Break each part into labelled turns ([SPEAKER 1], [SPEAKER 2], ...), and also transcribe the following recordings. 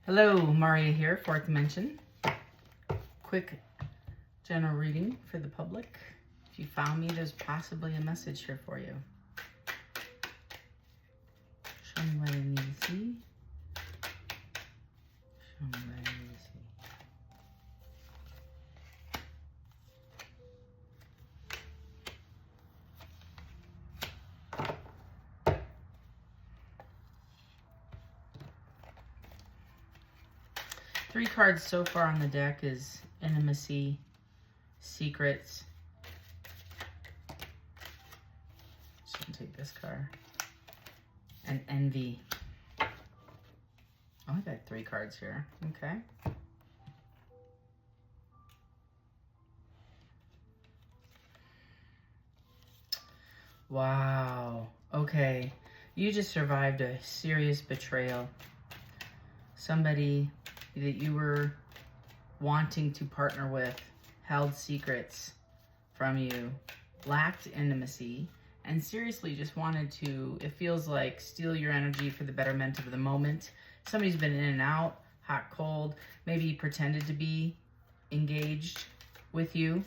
[SPEAKER 1] Hello, Maria here, Fourth Dimension. Quick general reading for the public. If you found me, there's possibly a message here for you. Show me what I need to see. Show me what I need to see. Three cards so far on the deck is intimacy, secrets. Just gonna take this card. And envy. Oh, I got three cards here. Okay. Wow. Okay. You just survived a serious betrayal. Somebody that you were wanting to partner with held secrets from you, lacked intimacy, and seriously just wanted to, it feels like, steal your energy for the betterment of the moment. Somebody's been in and out, hot, cold, maybe pretended to be engaged with you.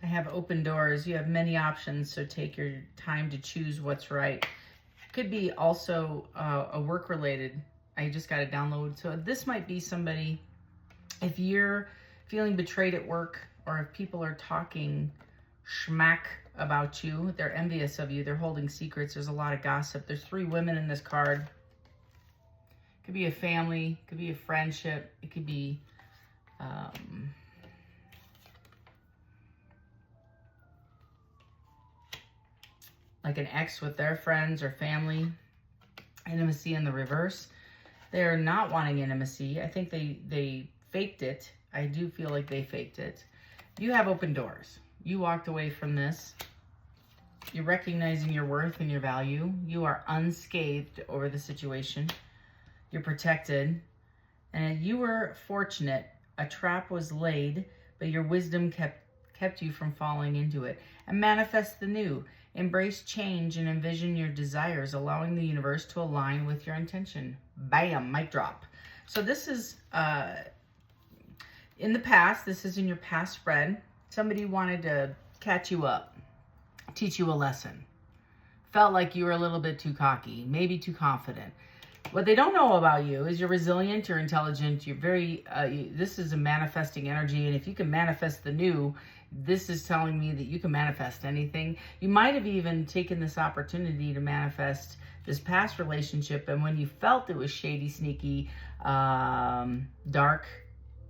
[SPEAKER 1] I have open doors. You have many options, so take your time to choose what's right. Could be also a work-related. I just got a download. So this might be somebody, if you're feeling betrayed at work, or if people are talking schmack about you, they're envious of you, they're holding secrets, there's a lot of gossip. There's three women in this card. Could be a family, could be a friendship, it could be like an ex with their friends or family. Intimacy in the reverse. They're not wanting intimacy. I think they faked it. I do feel like they faked it. You have open doors. You walked away from this. You're recognizing your worth and your value. You are unscathed over the situation. You're protected. And you were fortunate. A trap was laid, but your wisdom kept you from falling into it. And manifest the new. Embrace change and envision your desires, allowing the universe to align with your intention. Bam, mic drop. So this is, in the past, this is in your past spread. Somebody wanted to catch you up, teach you a lesson. Felt like you were a little bit too cocky, maybe too confident. What they don't know about you is you're resilient, you're intelligent, you're very, this is a manifesting energy, and if you can manifest the new, this is telling me that you can manifest anything. You might have even taken this opportunity to manifest this past relationship, and when you felt it was shady, sneaky, dark,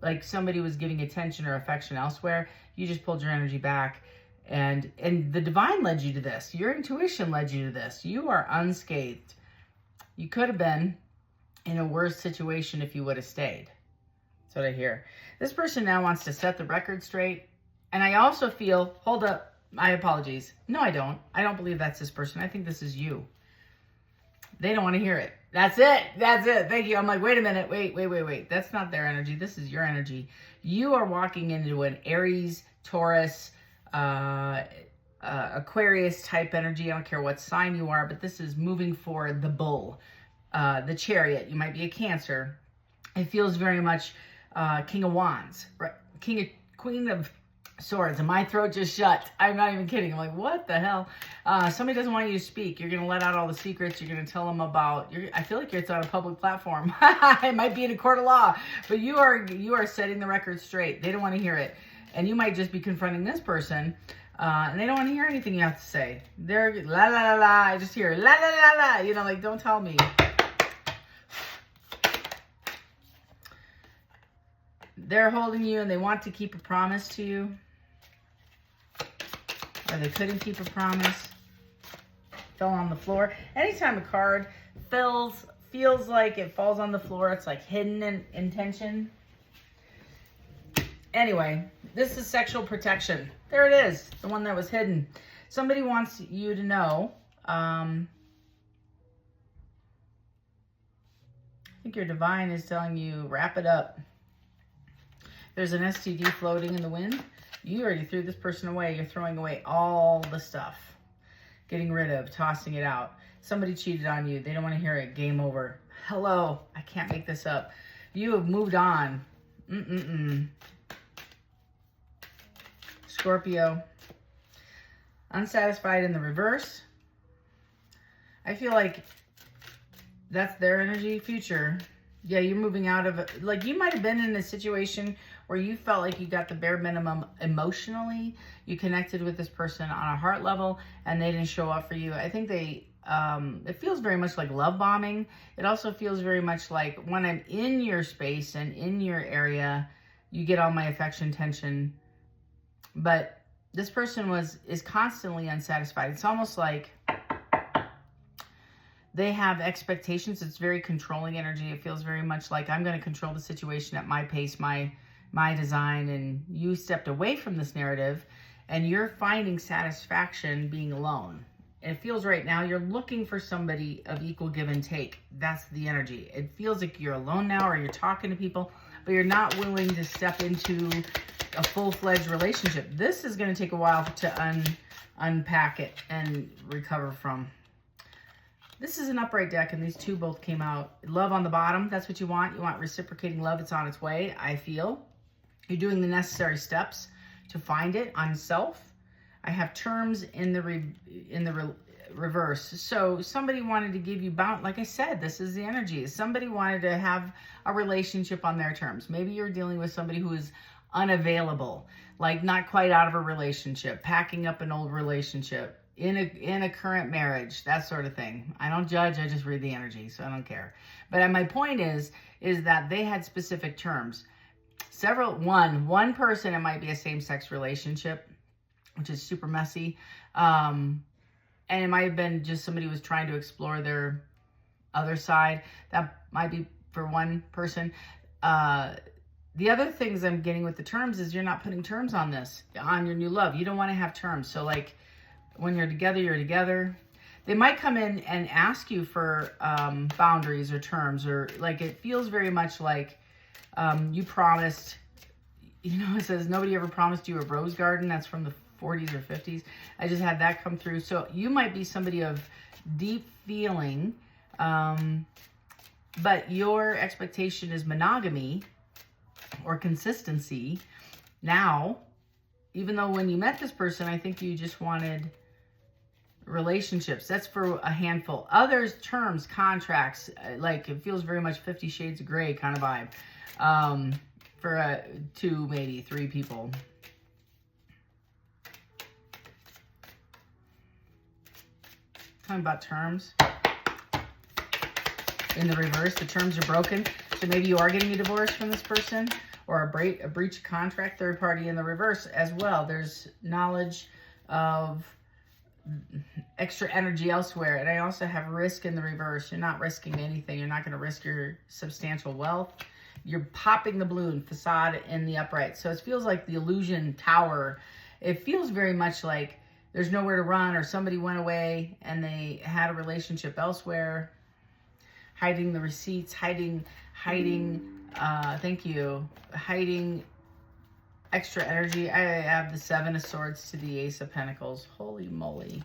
[SPEAKER 1] like somebody was giving attention or affection elsewhere, you just pulled your energy back, and the divine led you to this. Your intuition led you to this. You are unscathed. You could have been in a worse situation if you would have stayed. That's what I hear. This person now wants to set the record straight. And I also feel, hold up, my apologies. No, I don't. I don't believe that's this person. I think this is you. They don't want to hear it. That's it. That's it. Thank you. I'm like, wait a minute. Wait. That's not their energy. This is your energy. You are walking into an Aries, Taurus, Aquarius type energy. I don't care what sign you are, but this is moving for the bull, the chariot. You might be a Cancer. It feels very much King of Wands, right? Queen of Swords, and my throat just shut. I'm not even kidding. I'm like, what the hell? Somebody doesn't want you to speak. You're going to let out all the secrets. You're going to tell them about, I feel like it's on a public platform. It might be in a court of law, but you are setting the record straight. They don't want to hear it. And you might just be confronting this person, and they don't want to hear anything you have to say. They're la la la la. I just hear la la la la. You know, like, don't tell me. They're holding you and they want to keep a promise to you. Or they couldn't keep a promise. Fell on the floor. Anytime a card feels like it falls on the floor, it's like hidden intention. Anyway, this is sexual protection. There it is, the one that was hidden. Somebody wants you to know. I think your divine is telling you, wrap it up. There's an STD floating in the wind. You already threw this person away. You're throwing away all the stuff. Getting rid of, tossing it out. Somebody cheated on you. They don't want to hear it. Game over. Hello. I can't make this up. You have moved on. Scorpio. Unsatisfied in the reverse. I feel like that's their energy. Future. Yeah, you're moving out of it. Like, you might have been in a situation where you felt like you got the bare minimum emotionally. You connected with this person on a heart level and they didn't show up for you. I think they, it feels very much like love bombing. It also feels very much like when I'm in your space and in your area, you get all my affection, tension. But this person is constantly unsatisfied. It's almost like they have expectations. It's very controlling energy. It feels very much like I'm going to control the situation at my pace, my design, and you stepped away from this narrative and you're finding satisfaction being alone. It feels right now you're looking for somebody of equal give and take. That's the energy. It feels like you're alone now, or you're talking to people, but you're not willing to step into a full-fledged relationship. This is going to take a while to unpack it and recover from. This is an upright deck, and these two both came out. Love on the bottom, that's what you want. You want reciprocating love. It's on its way, I feel. You're doing the necessary steps to find it on self. I have terms in the reverse. So somebody wanted to give you like I said, this is the energy. Somebody wanted to have a relationship on their terms. Maybe you're dealing with somebody who is unavailable, like not quite out of a relationship, packing up an old relationship, in a current marriage, that sort of thing. I don't judge, I just read the energy, so I don't care. But my point is that they had specific terms. One person, it might be a same-sex relationship, which is super messy. And it might have been just somebody was trying to explore their other side. That might be for one person. The other things I'm getting with the terms is you're not putting terms on this, on your new love. You don't want to have terms. So like, when you're together, you're together. They might come in and ask you for boundaries or terms, or like it feels very much like you promised, you know, it says nobody ever promised you a rose garden. That's from the 40s or 50s. I just had that come through. So you might be somebody of deep feeling, but your expectation is monogamy or consistency. Now, even though when you met this person, I think you just wanted relationships. That's for a handful. Others, terms, contracts, like it feels very much 50 Shades of Grey kind of vibe. For 2, maybe 3 people. Talking about terms. In the reverse, the terms are broken. So maybe you are getting a divorce from this person, or a breach of contract. Third party in the reverse as well. There's knowledge of extra energy elsewhere. And I also have risk in the reverse. You're not risking anything. You're not going to risk your substantial wealth. You're popping the balloon, facade in the upright. So it feels like the illusion tower. It feels very much like there's nowhere to run, or somebody went away and they had a relationship elsewhere. Hiding the receipts, hiding, thank you, hiding extra energy. I have the 7 of Swords to the Ace of Pentacles. Holy moly.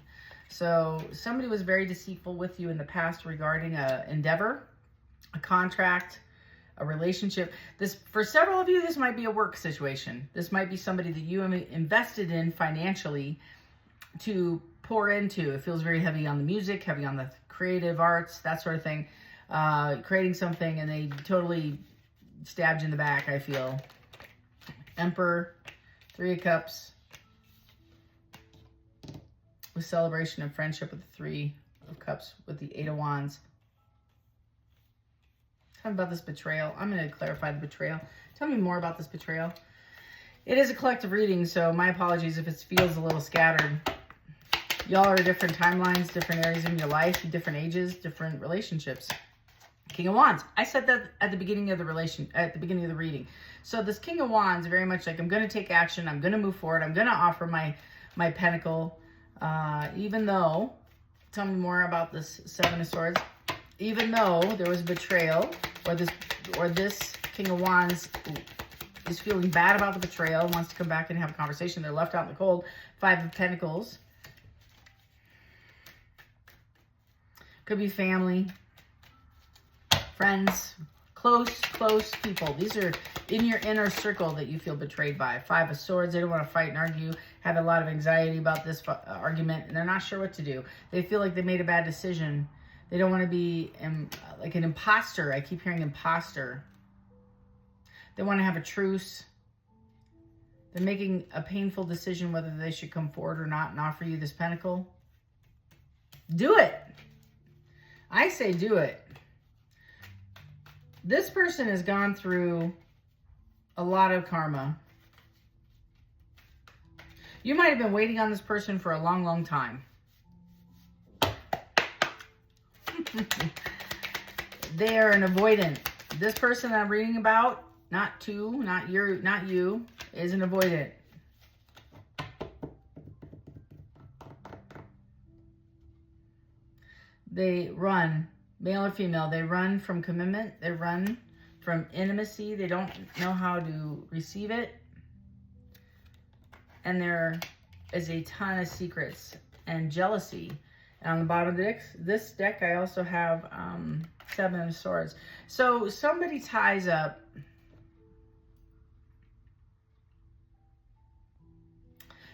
[SPEAKER 1] So somebody was very deceitful with you in the past regarding a endeavor, a contract, a relationship. This, for several of you, this might be a work situation. This might be somebody that you invested in financially to pour into. It feels very heavy on the music, heavy on the creative arts, that sort of thing. Creating something, and they totally stabbed you in the back, I feel. Emperor, 3 of Cups, with celebration and friendship with the 3 of Cups, with the 8 of Wands. Tell me about this betrayal. I'm going to clarify the betrayal. Tell me more about this betrayal. It is a collective reading, so my apologies if it feels a little scattered. Y'all are different timelines, different areas in your life, different ages, different relationships. King of Wands. I said that at the beginning of the reading. So this King of Wands, very much like, I'm going to take action. I'm going to move forward. I'm going to offer my pentacle. Even though, tell me more about this 7 of Swords. Even though there was betrayal, or this King of Wands is feeling bad about the betrayal and wants to come back and have a conversation. They're left out in the cold. 5 of Pentacles. Could be family, friends, close people. These are in your inner circle that you feel betrayed by. 5 of Swords. They don't want to fight and argue, have a lot of anxiety about this argument, and they're not sure what to do. They feel like they made a bad decision. They don't want to be like an imposter. I keep hearing imposter. They want to have a truce. They're making a painful decision whether they should come forward or not and offer you this pentacle. Do it. I say do it. This person has gone through a lot of karma. You might have been waiting on this person for a long, long time. They are an avoidant. This person I'm reading about, not you, is an avoidant. They run, male or female, they run from commitment. They run from intimacy. They don't know how to receive it. And there is a ton of secrets and jealousy. And on the bottom of this deck, I also have 7 of Swords. So somebody ties up.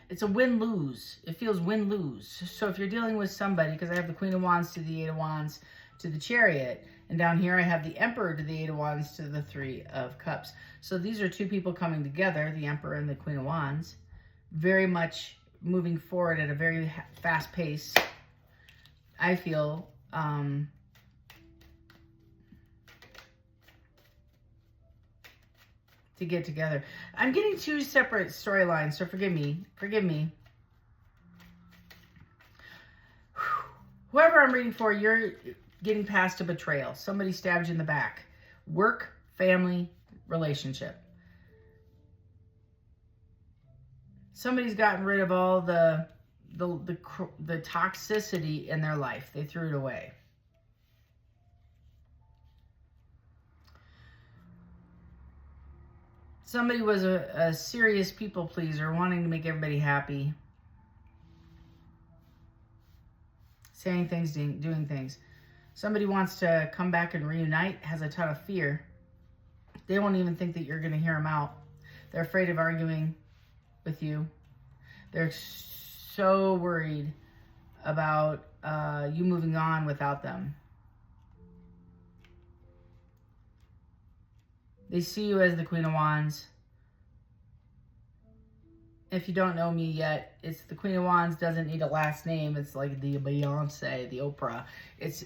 [SPEAKER 1] It's a win-lose. It feels win-lose. So if you're dealing with somebody, because I have the Queen of Wands to the 8 of Wands to the Chariot, and down here I have the Emperor to the 8 of Wands to the 3 of Cups. So these are 2 people coming together, the Emperor and the Queen of Wands, very much moving forward at a very fast pace. I feel to get together. I'm getting 2 separate storylines, so forgive me. Forgive me. Whoever I'm reading for, you're getting past a betrayal. Somebody stabbed you in the back. Work, family, relationship. Somebody's gotten rid of all the toxicity in their life. They threw it away. Somebody was a serious people pleaser, wanting to make everybody happy. Saying things, doing things. Somebody wants to come back and reunite, has a ton of fear. They won't even think that you're going to hear them out. They're afraid of arguing with you. They're so worried about you moving on without them. They see you as the Queen of Wands. If you don't know me yet, it's the Queen of Wands doesn't need a last name. It's like the Beyonce, the Oprah. It's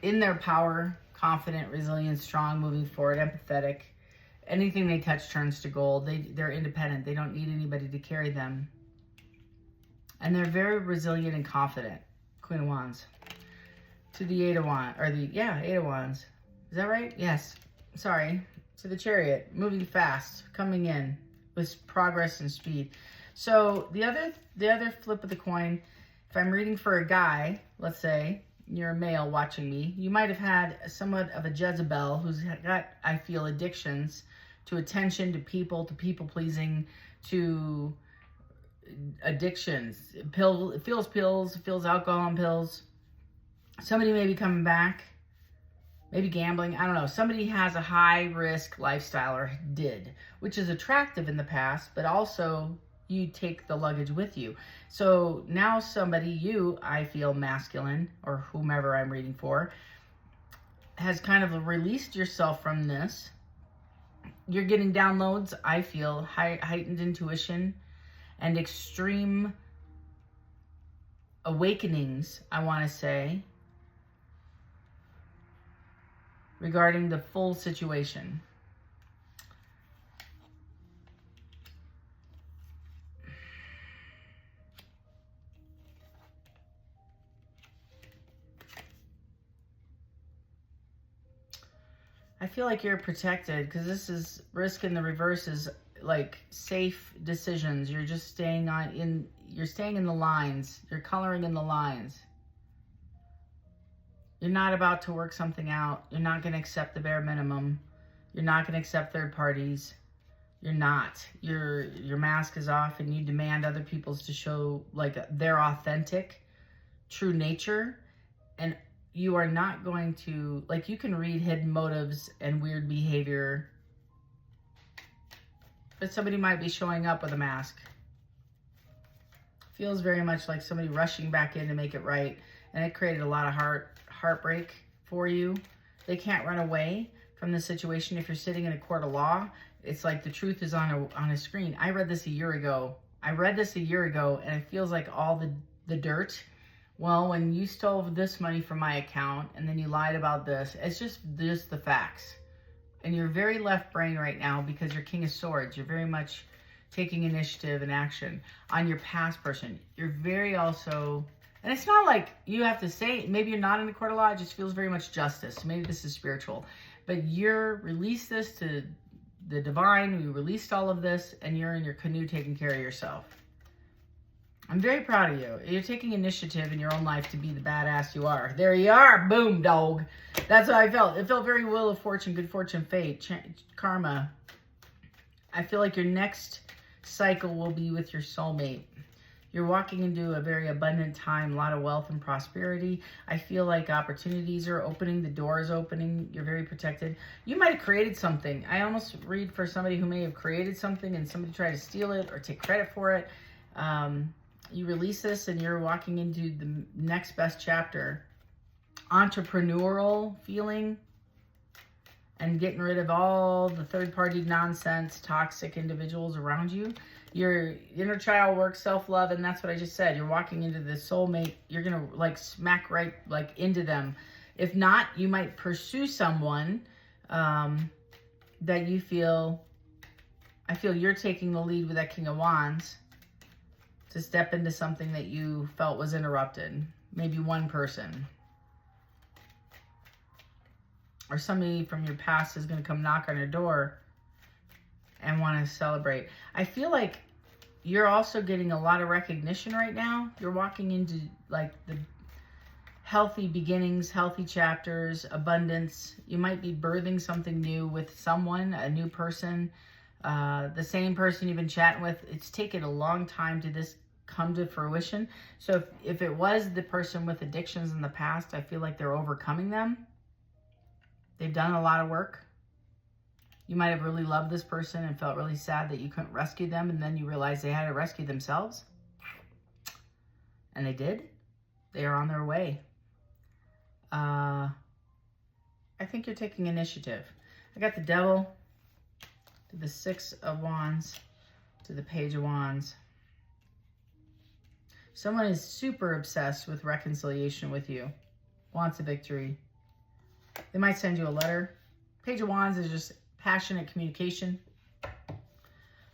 [SPEAKER 1] in their power, confident, resilient, strong, moving forward, empathetic. Anything they touch turns to gold. They're independent. They don't need anybody to carry them. And they're very resilient and confident. Queen of Wands. To the 8 of Wands. Or 8 of Wands. Is that right? Yes. Sorry. To the Chariot. Moving fast. Coming in with progress and speed. So the other flip of the coin, if I'm reading for a guy, let's say, you're a male watching me, you might have had somewhat of a Jezebel who's got, I feel, addictions to attention, to people pleasing, to addictions. It feels pills, it feels alcohol and pills. Somebody may be coming back, maybe gambling, I don't know. Somebody has a high risk lifestyle or did, which is attractive in the past, but also you take the luggage with you. So now somebody, you, I feel masculine, or whomever I'm reading for, has kind of released yourself from this. You're getting downloads, I feel, heightened intuition and extreme awakenings, I want to say, regarding the full situation. I feel like you're protected because this is risk in the reverse is like safe decisions. You're just staying you're staying in the lines. You're coloring in the lines. You're not about to work something out. You're not going to accept the bare minimum. You're not going to accept third parties. You're not. Your mask is off, and you demand other people's to show like their authentic, true nature. And you are not going to, like, you can read hidden motives and weird behavior, but somebody might be showing up with a mask. Feels very much like somebody rushing back in to make it right, and it created a lot of heartbreak for you. They can't run away from the situation. If you're sitting in a court of law, it's like the truth is on a screen. I read this a year ago. And it feels like all the dirt. Well, when you stole this money from my account and then you lied about this, it's just the facts. And you're very left brain right now because you're King of Swords. You're very much taking initiative and action on your past person. You're very also, and it's not like you have to say, maybe you're not in the court of law, it just feels very much justice. Maybe this is spiritual, but you're released this to the divine. You released all of this, and you're in your canoe taking care of yourself. I'm very proud of you. You're taking initiative in your own life to be the badass you are. There you are. Boom, dog. That's what I felt. It felt very Wheel of Fortune, good fortune, fate, karma. I feel like your next cycle will be with your soulmate. You're walking into a very abundant time, a lot of wealth and prosperity. I feel like opportunities are opening, the door is opening, you're very protected. You might have created something. I almost read for somebody who may have created something and somebody tried to steal it or take credit for it. You release this and you're walking into the next best chapter. Entrepreneurial feeling and getting rid of all the third-party nonsense, toxic individuals around you. Your inner child work, self-love, and that's what I just said. You're walking into the soulmate. You're going to like smack right like into them. If not, you might pursue someone that you feel, I feel you're taking the lead with that King of Wands to step into something that you felt was interrupted. Maybe one person. Or somebody from your past is going to come knock on your door and want to celebrate. I feel like you're also getting a lot of recognition right now. You're walking into like the healthy beginnings, healthy chapters, abundance. You might be birthing something new with someone, a new person, the same person you've been chatting with. It's taken a long time to this come to fruition. So if it was the person with addictions in the past, I feel like they're overcoming them. They've done a lot of work. You might have really loved this person and felt really sad that you couldn't rescue them, and then you realized they had to rescue themselves. And they did. They are on their way. I think you're taking initiative. I got the Devil to the Six of Wands to the Page of Wands. Someone is super obsessed with reconciliation with you. Wants a victory. They might send you a letter. Page of Wands is just passionate communication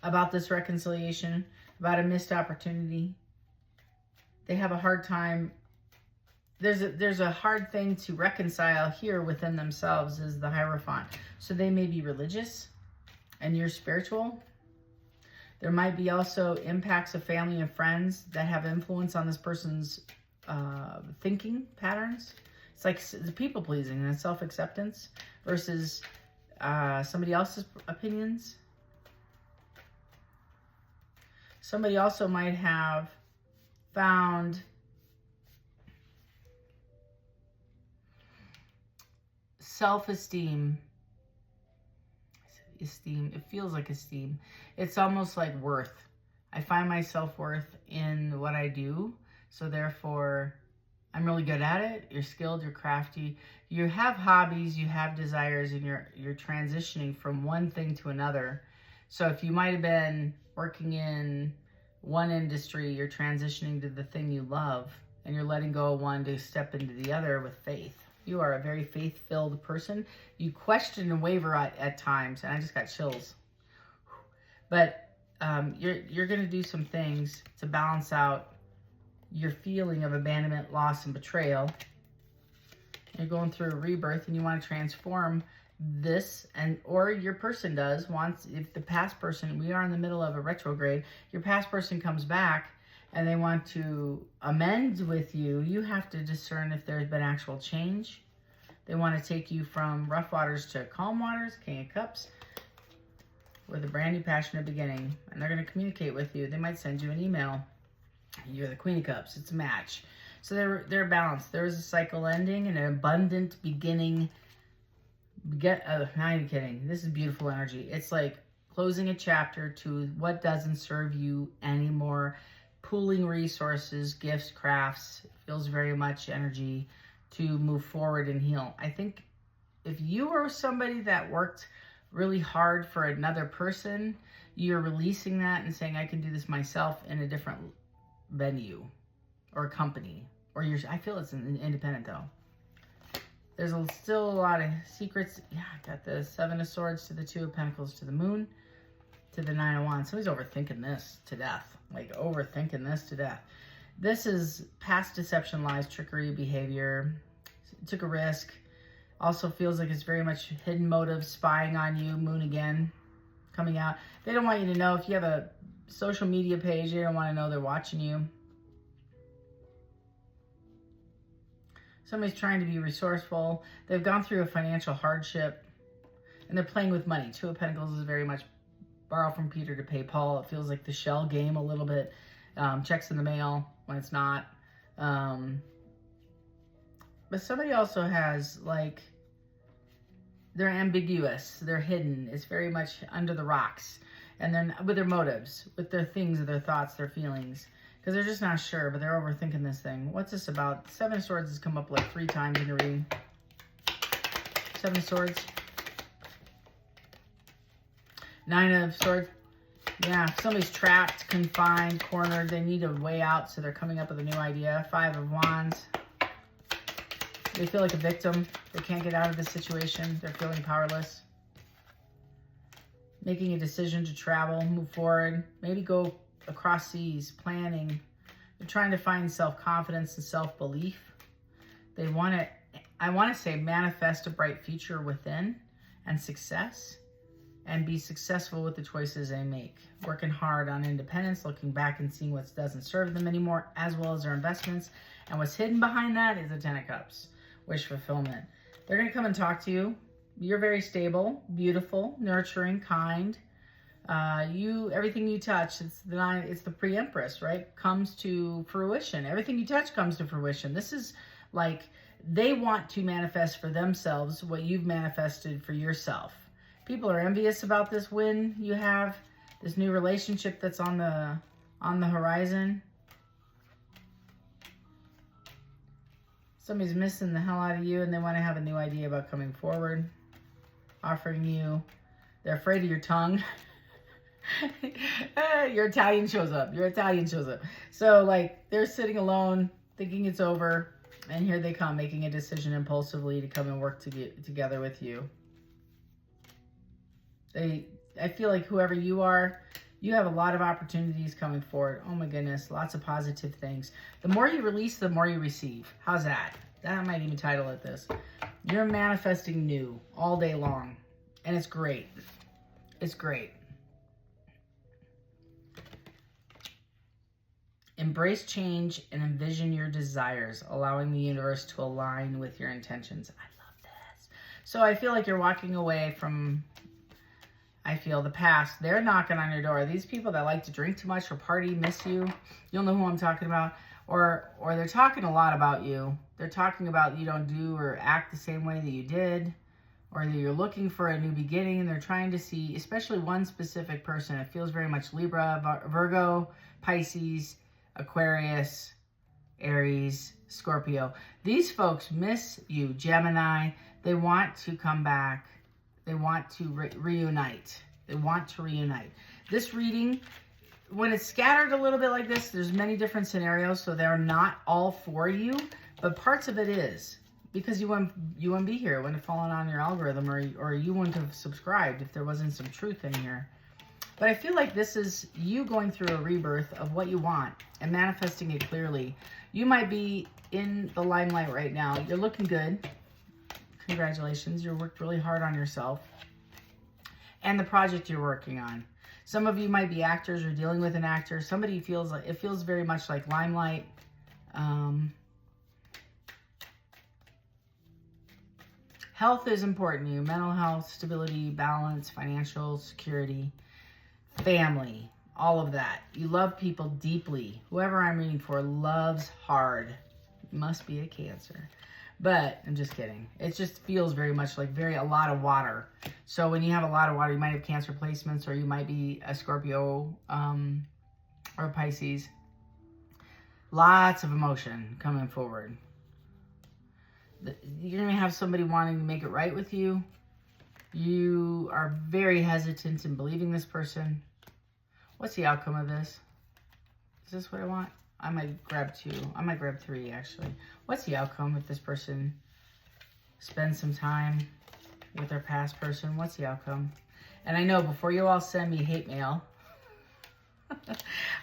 [SPEAKER 1] about this reconciliation, about a missed opportunity. They have a hard time. There's a hard thing to reconcile here within themselves is the Hierophant. So they may be religious and you're spiritual. There might be also impacts of family and friends that have influence on this person's thinking patterns. It's like the people-pleasing and self-acceptance versus somebody else's opinions. Somebody also might have found self-esteem. Esteem. It feels like esteem. It's almost like worth. I find my self-worth in what I do. So therefore, I'm really good at it. You're skilled, you're crafty. You have hobbies, you have desires, and you're transitioning from one thing to another. So if you might have been working in one industry, you're transitioning to the thing you love, and you're letting go of one to step into the other with faith. You are a very faith-filled person. You question and waver at times, and I just got chills. But you're going to do some things to balance out your feeling of abandonment, loss, and betrayal. You're going through a rebirth and you want to transform this, or your person does, if the past person, we are in the middle of a retrograde, your past person comes back and they want to amend with you, you have to discern if there's been actual change. They want to take you from rough waters to calm waters, King of Cups. with a brand new passionate beginning, and they're going to communicate with you. They might send you an email. You're the Queen of Cups. It's a match. So they're balanced. There is a cycle ending and an abundant beginning. Not even kidding. This is beautiful energy. It's like closing a chapter to what doesn't serve you anymore. Pooling resources, gifts, crafts. It feels very much energy to move forward and heal. I think if you were somebody that worked really hard for another person, you're releasing that and saying, I can do this myself in a different venue or company. Or I feel it's independent though. There's still a lot of secrets. Yeah, I got the 7 of Swords to the 2 of Pentacles to the Moon to the 9 of Wands. Somebody's overthinking this to death. Like overthinking this to death. This is past deception, lies, trickery, behavior. Took a risk. Also feels like it's very much hidden motives, spying on you. Moon again coming out. They don't want you to know. If you have a social media page, they don't want to know they're watching you. Somebody's trying to be resourceful. They've gone through a financial hardship and they're playing with money. 2 of Pentacles is very much borrow from Peter to pay Paul. It feels like the shell game a little bit. Checks in the mail when it's not. But somebody also has, like, they're ambiguous. They're hidden. It's very much under the rocks. And then with their motives, with their things, their thoughts, their feelings. Because they're just not sure, but they're overthinking this thing. What's this about? 7 of Swords has come up like 3 times in the reading. 7 of Swords. 9 of Swords. Yeah, if somebody's trapped, confined, cornered, they need a way out, so they're coming up with a new idea. 5 of Wands. They feel like a victim. They can't get out of this situation. They're feeling powerless. Making a decision to travel, move forward, maybe go across seas, planning. They're trying to find self-confidence and self-belief. They want to, I want to say, manifest a bright future within and success, and be successful with the choices they make. Working hard on independence, looking back and seeing what doesn't serve them anymore, as well as their investments. And what's hidden behind that is the 10 of Cups, wish fulfillment. They're going to come and talk to you. You're very stable, beautiful, nurturing, kind. Everything you touch, it's the pre-empress, right? Comes to fruition. Everything you touch comes to fruition. This is like they want to manifest for themselves what you've manifested for yourself. People are envious about this win you have, this new relationship that's on the horizon. Somebody's missing the hell out of you and they want to have a new idea about coming forward, offering you. They're afraid of your tongue. Your Italian shows up. Your Italian shows up. So, like, they're sitting alone, thinking it's over, and here they come, making a decision impulsively to come and work together with you. I feel like whoever you are, you have a lot of opportunities coming forward. Oh my goodness, lots of positive things. The more you release, the more you receive. How's that? That might even title it this. You're manifesting new all day long, and it's great. It's great. Embrace change and envision your desires, allowing the universe to align with your intentions. I love this. So I feel like you're walking away from, I feel, the past. They're knocking on your door. These people that like to drink too much or party, miss you. You'll know who I'm talking about. Or they're talking a lot about you. They're talking about you don't do or act the same way that you did. Or that you're looking for a new beginning. And they're trying to see, especially one specific person. It feels very much Libra, Virgo, Pisces, Aquarius, Aries, Scorpio. These folks miss you, Gemini. They want to come back. They want to reunite. They want to reunite. This reading, when it's scattered a little bit like this, there's many different scenarios, so they're not all for you, but parts of it is. Because you wouldn't be here. It wouldn't have fallen on your algorithm, or you wouldn't have subscribed if there wasn't some truth in here. But I feel like this is you going through a rebirth of what you want and manifesting it clearly. You might be in the limelight right now. You're looking good. Congratulations. You worked really hard on yourself and the project you're working on. Some of you might be actors or dealing with an actor. Somebody feels like, it feels very much like limelight. Health is important to you. Mental health, stability, balance, financial security, family, all of that. You love people deeply. Whoever I'm reading for loves hard. Must be a Cancer. But I'm just kidding. It just feels very much like a lot of water. So when you have a lot of water, you might have Cancer placements, or you might be a Scorpio or Pisces. Lots of emotion coming forward. You're going to have somebody wanting to make it right with you. You are very hesitant in believing this person. What's the outcome of this? Is this what I want? I might grab 2. I might grab 3, actually. What's the outcome if this person spends some time with their past person? What's the outcome? And I know, before you all send me hate mail,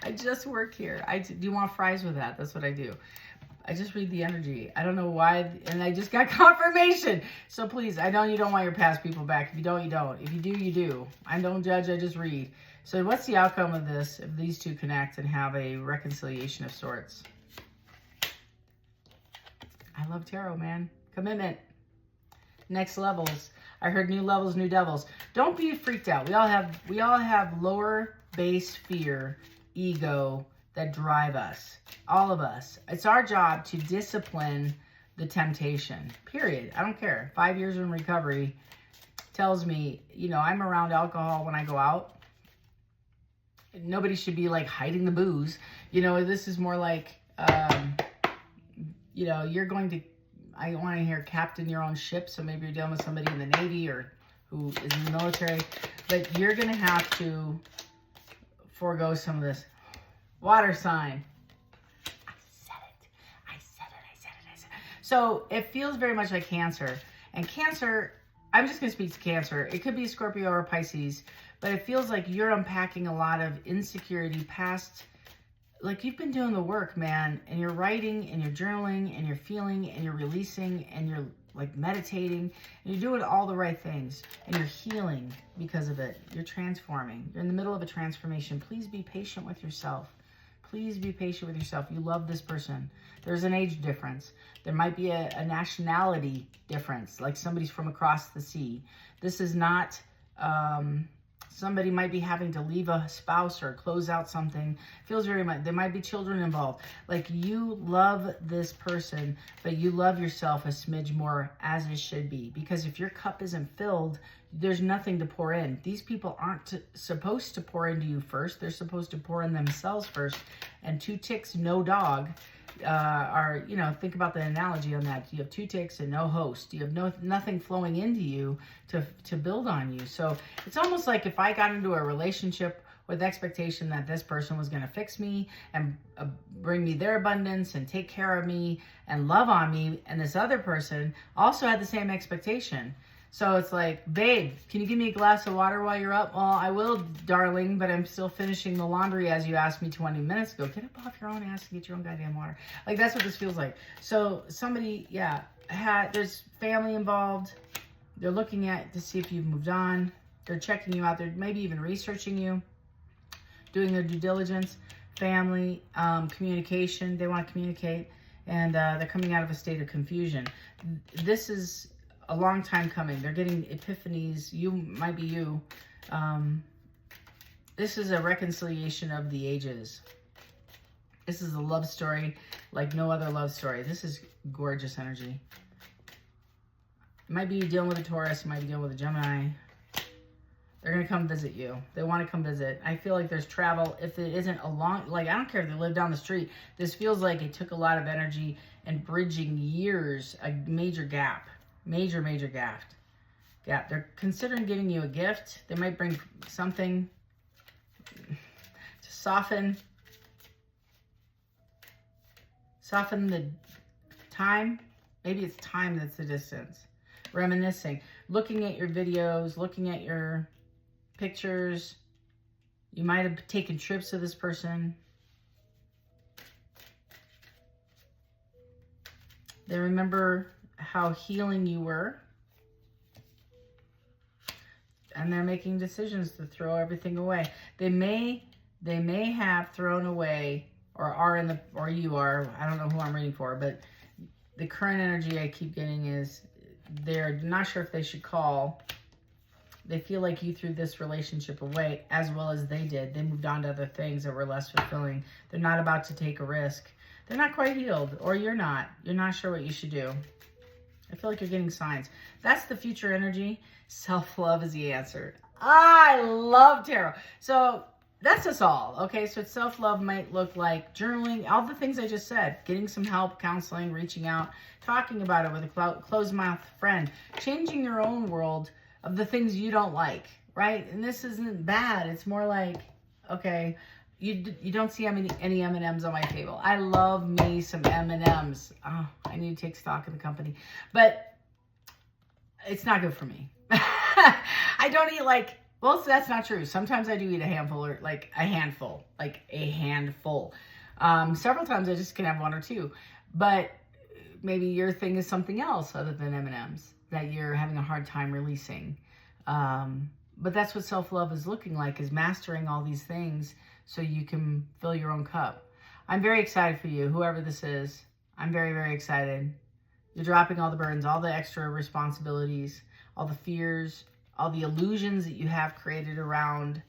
[SPEAKER 1] I just work here. Do you want fries with that? That's what I do. I just read the energy. I don't know why, and I just got confirmation. So please, I know you don't want your past people back. If you don't, you don't. If you do, you do. I don't judge, I just read. So what's the outcome of this if these two connect and have a reconciliation of sorts? I love tarot, man. Commitment. Next levels. I heard new levels, new devils. Don't be freaked out. We all have lower base fear, ego, that drive us. All of us. It's our job to discipline the temptation. Period. I don't care. 5 years in recovery tells me, you know, I'm around alcohol when I go out. Nobody should be like hiding the booze. You know, this is more like, you know, you're going to, I want to hear captain your own ship. So maybe you're dealing with somebody in the Navy or who is in the military, but you're going to have to forego some of this. Water sign. I said it. So it feels very much like Cancer. And Cancer, I'm just going to speak to Cancer. It could be Scorpio or Pisces, but it feels like you're unpacking a lot of insecurity past, like you've been doing the work, man, and you're writing and you're journaling and you're feeling and you're releasing and you're like meditating and you're doing all the right things and you're healing because of it. You're transforming. You're in the middle of a transformation. Please be patient with yourself. Please be patient with yourself. You love this person. There's an age difference. There might be a nationality difference, like somebody's from across the sea. This is not, somebody might be having to leave a spouse or close out something. Feels very much, there might be children involved. Like you love this person, but you love yourself a smidge more, as it should be. Because if your cup isn't filled, there's nothing to pour in. These people aren't supposed to pour into you first. They're supposed to pour in themselves first. And 2 ticks, no dog are, you know, think about the analogy on that. You have 2 ticks and no host. You have nothing flowing into you to build on you. So it's almost like if I got into a relationship with expectation that this person was going to fix me and bring me their abundance and take care of me and love on me, and this other person also had the same expectation. So it's like, babe, can you give me a glass of water while you're up? Well, I will, darling, but I'm still finishing the laundry as you asked me 20 minutes ago. Get up off your own ass and get your own goddamn water. Like, that's what this feels like. So somebody, yeah, there's family involved. They're looking at to see if you've moved on. They're checking you out. They're maybe even researching you, doing their due diligence. Family, communication. They want to communicate. And they're coming out of a state of confusion. This is a long time coming. They're getting epiphanies. You might be you. This is a reconciliation of the ages. This is a love story like no other love story. This is gorgeous energy. It might be you dealing with a Taurus. You might be dealing with a Gemini. They're going to come visit you. They want to come visit. I feel like there's travel. If it isn't a long, like, I don't care if they live down the street. This feels like it took a lot of energy and bridging years, a major gap. Major gap. They're considering giving you a gift. They might bring something to soften the time. Maybe it's time that's the distance. Reminiscing. Looking at your videos, looking at your pictures. You might have taken trips with this person. They remember how healing you were, and they're making decisions to throw everything away. They may have thrown away, or you are, I don't know who I'm reading for, but the current energy I keep getting is they're not sure if they should call. They feel like you threw this relationship away as well as they did. They moved on to other things that were less fulfilling. They're not about to take a risk. They're not quite healed, or you're not. You're not sure what you should do. I feel like you're getting signs. That's the future energy. Self-love is the answer. I love tarot. So that's us all, okay? So self-love might look like journaling, all the things I just said, getting some help, counseling, reaching out, talking about it with a closed-mouth friend, changing your own world of the things you don't like, right? And this isn't bad. It's more like, okay, you don't see any M&Ms on my table. I love me some M&Ms. Oh, I need to take stock in the company. But it's not good for me. I don't eat like, well, that's not true. Sometimes I do eat a handful or like a handful. Several times I just can have one or two. But maybe your thing is something else other than M&Ms that you're having a hard time releasing. But that's what self-love is looking like, is mastering all these things so you can fill your own cup. I'm very excited for you, whoever this is. I'm very, very excited. You're dropping all the burdens, all the extra responsibilities, all the fears, all the illusions that you have created around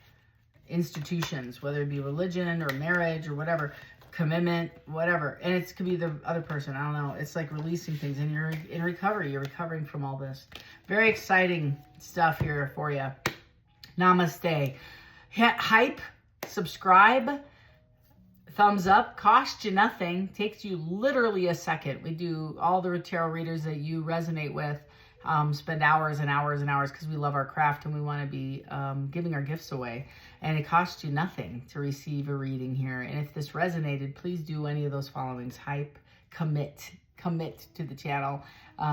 [SPEAKER 1] institutions, whether it be religion or marriage or whatever, commitment, whatever. And it could be the other person. I don't know. It's like releasing things, and you're in recovery. You're recovering from all this. Very exciting stuff here for you. Namaste. Hype, subscribe, thumbs up, costs you nothing, takes you literally a second. We do all the tarot readers that you resonate with, spend hours and hours and hours because we love our craft and we want to be giving our gifts away. And it costs you nothing to receive a reading here. And if this resonated, please do any of those followings. Hype, commit to the channel,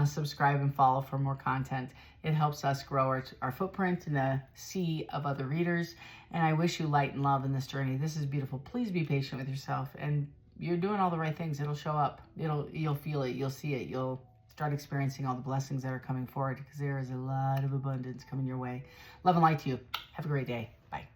[SPEAKER 1] subscribe and follow for more content. It helps us grow our footprint in a sea of other readers. And I wish you light and love in this journey. This is beautiful. Please be patient with yourself, and you're doing all the right things. It'll show up. You'll feel it. You'll see it. You'll start experiencing all the blessings that are coming forward, because there is a lot of abundance coming your way. Love and light to you. Have a great day. Bye.